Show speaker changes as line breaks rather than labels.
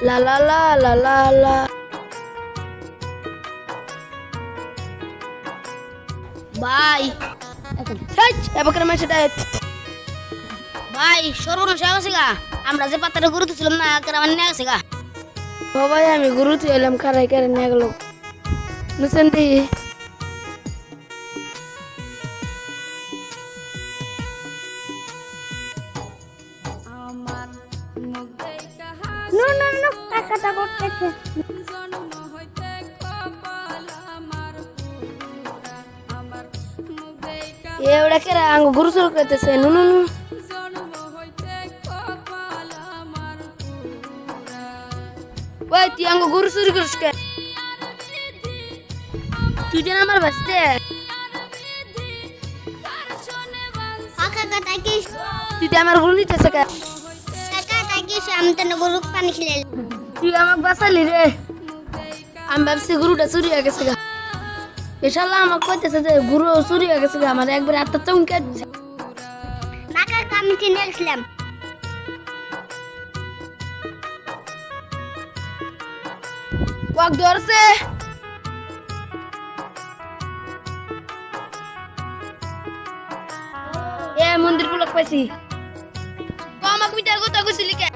লা লা লা লা লা লা। ভাই এবার সেটা
ভাই সর্বনাশ হয়ে গেছে গা। আমরা যে পাতাটা গুরুত্ব না আমার নিয়ে গেছে গা।
ও ভাই আমি গুরু তুই এলাম কারাই কারে নিয়ে গেল বুঝছেন দি
টাকাটা করতেছে
এওড়া কে আঙ্গ গুরু শুরু করতেছে নু নু নু ওই তুই আঙ্গ গুরু শুরু করিস কে তুই যেন আমার বাঁচতে
কাকা তাকিস
তুই তো আমার গুরু নিতেছে কে
কাকা তাকিস আমি তো গরু পানি খেলে
তুই আমাকে বাঁচালি রে আমি ভাবছি গুরুটা চুরি হয়ে গেছে গা এসাল্লাহ আমাকে কইতেছে যে গুরু চুরি হয়ে গেছে গা আমার একবার এত চমকে দিচ্ছে
না কাকা আমি চিনে গেছিলাম
ওয়াক ধরছে এ মন্দির গুলো পাইছি তো আমাকে বিদায় কথা কইছিলি কে